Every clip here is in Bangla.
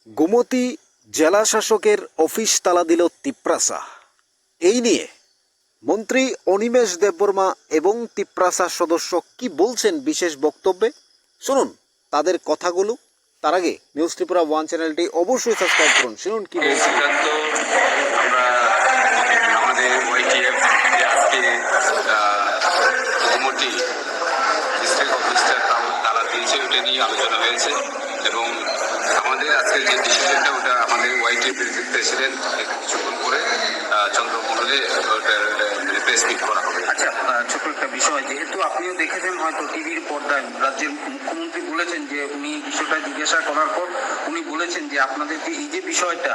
গোমতী জেলা শাসকের অফিস তালা দিল তিপ্রাসা। এই নিয়ে মন্ত্রী অনিমেষ দেববর্মা এবং তিপ্রাসা সদস্য কি বলছেন বিশেষ বক্তব্যে, শুনুন তাদের কথাগুলো। তার আগে নিউজ ত্রিপুরা ওয়ান চ্যানেলটি অবশ্যই সাবস্ক্রাইব করুন, শুনুন কি বলছেন। আমরা আমাদের ওয়াইটিএফ আজকে গোমতী ডিস্ট্রিক্ট অফিসটা তালা দিয়েছে, ওটা নিয়ে আলোচনা হয়েছে এবং আমাদের আজকের যে ডিসিশনটা ওটা আমাদের ওয়াইটিএফ প্রেসিডেন্ট কিছুক্ষণ করে চন্দ্রমোহনে প্রেস মিট করা হবে। আচ্ছা, ছোট একটা বিষয়, যেহেতু আপনিও দেখেছেন হয়তো টিভির পর্দায়, রাজ্যের মুখ্যমন্ত্রী বলেছেন যে উনি বিষয়টা জিজ্ঞাসা করার পর উনি বলেছেন যে আপনাদের যে এই যে বিষয়টা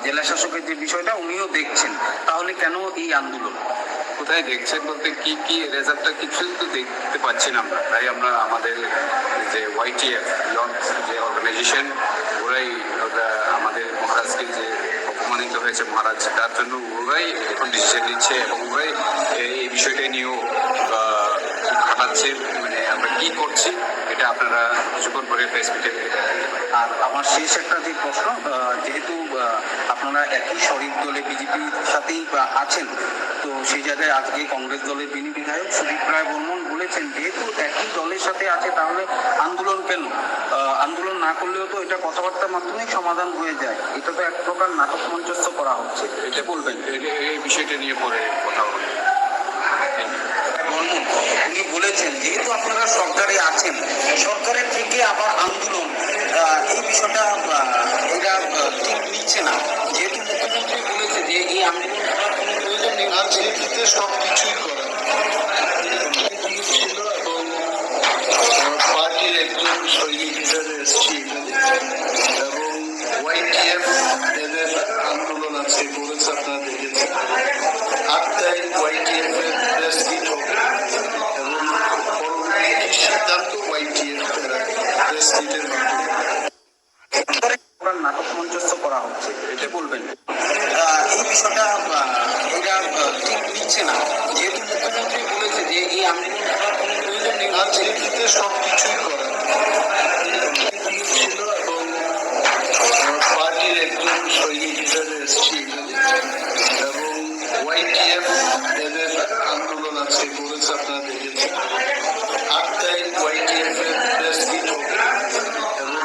জেলা শাসকের যে বিষয়টা উনিও দেখছেন, তাহলে কেন এই আন্দোলন? কোথায় দেখছেন বলতে কি কি রেজাল্টটা কিছুই তো দেখতে পাচ্ছি না আমরা, তাই আমরা আমাদের যে ওয়াইটিএফ যে অর্গানাইজেশন ওরাই আমাদের মহারাজকে যে অপমানিত হয়েছে মহারাজ, তার জন্য ওরাই এখন ডিসিশন নিচ্ছে এবং ওরাই এই বিষয়টা নিয়েও খাটাচ্ছে। মানে আমরা কি করছি এটা আপনারা কিছুক্ষণ পরে ফেসবুকে। আর আমার শেষ একটা যে প্রশ্ন, যেহেতু আপনারা একই শরিক দলে বিজেপির সাথেই আছেন, তো সেই জায়গায় আজকে কংগ্রেস দলের বিনি বিধায়ক সুদীপ রায় বর্মন বলেছেন যেহেতু একই দলের সাথে আছে তাহলে আন্দোলন কেন? আন্দোলন না করলেও তো এটা কথাবার্তার মাধ্যমেই সমাধান হয়ে যায়, এটা তো এক প্রকার নাটক মঞ্চস্থ করা হচ্ছে, এটা বলবেন? এই বিষয়টা নিয়ে পরে কথা হবে। উনি বলেছেন যেহেতু আপনারা সরকারে আছেন, সরকারের থেকে আবার আন্দোলন, এই বিষয়টা এরা ঠিক নিচ্ছে না, যেহেতু মুখ্যমন্ত্রী বলেছে যে এই আন্দোলন করার কোনো প্রয়োজন নেই। রাজনীতিতে সব কিছুই করা ছিল এবং পার্টির একজন সৈনিক হিসেবে এসেছি এবং ওয়াইটিএফ এদের আন্দোলন আছে করেছে, আপনারা দেখেছেন। 8 তারিখ ওয়াইটিএফ এর প্রেস মিট হবে এবং পরবর্তী সিদ্ধান্ত ওয়াইটিএফ প্রেস মিটের মাধ্যমে। নাটক মঞ্চস্থ করা হচ্ছে, এটা বলবেন? এই বিষয়টা এরা ঠিক নিচ্ছে না, যেহেতু মুখ্যমন্ত্রী বলেছে যে এই আন্দোলন করার কোনো প্রয়োজন নেই। রাজনীতিতে সব কিছুই করা ছিল এবং পার্টির একজন সৈনিক হিসেবে এসেছি এবং ওয়াইটিএফ এদের আন্দোলন আছে করেছে, আপনারা দেখেছেন। 8 তারিখ ওয়াইটিএফ এর প্রেস মিট হবে এবং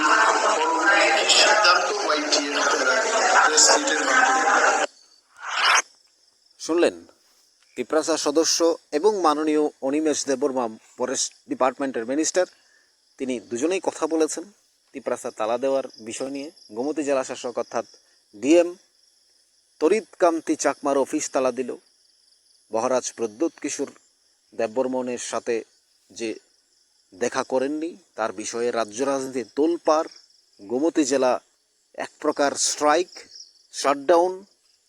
পরবর্তী সিদ্ধান্ত ওয়াইটিএফ প্রেস মিটের মাধ্যমে। শুনলেন তিপ্রাসা সদস্য এবং মাননীয় অনিমেষ দেববর্মা ফরেস্ট ডিপার্টমেন্টের মিনিস্টার, তিনি দুজনেই কথা বলেছেন তিপ্রাসা তালা দেওয়ার বিষয় নিয়ে। গোমতী জেলা শাসক অর্থাৎ ডিএম তরিৎকান্তি চাকমার অফিস তালা দিল। মহারাজ প্রদ্যোৎ কিশোর দেববর্মনের সাথে যে দেখা করেননি তার বিষয়ে রাজ্য রাজনীতি তোলপাড়। গোমতী জেলা এক প্রকার স্ট্রাইক, শাটডাউন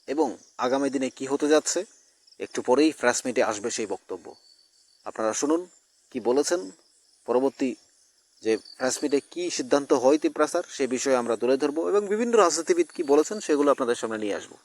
এবং আগামী দিনে কি হতে যাচ্ছে একটু পরেই প্রেস মিটে আসবে সেই বক্তব্য। আপনারা শুনুন কি বলেছেন। পরবর্তী যে প্রেস মিটে কী সিদ্ধান্ত হয় তিপ্রাসার সে বিষয়ে আমরা তুলে ধরবো এবং বিভিন্ন রাজনীতিবিদ কী বলেছেন সেগুলো আপনাদের সামনে নিয়ে আসবো।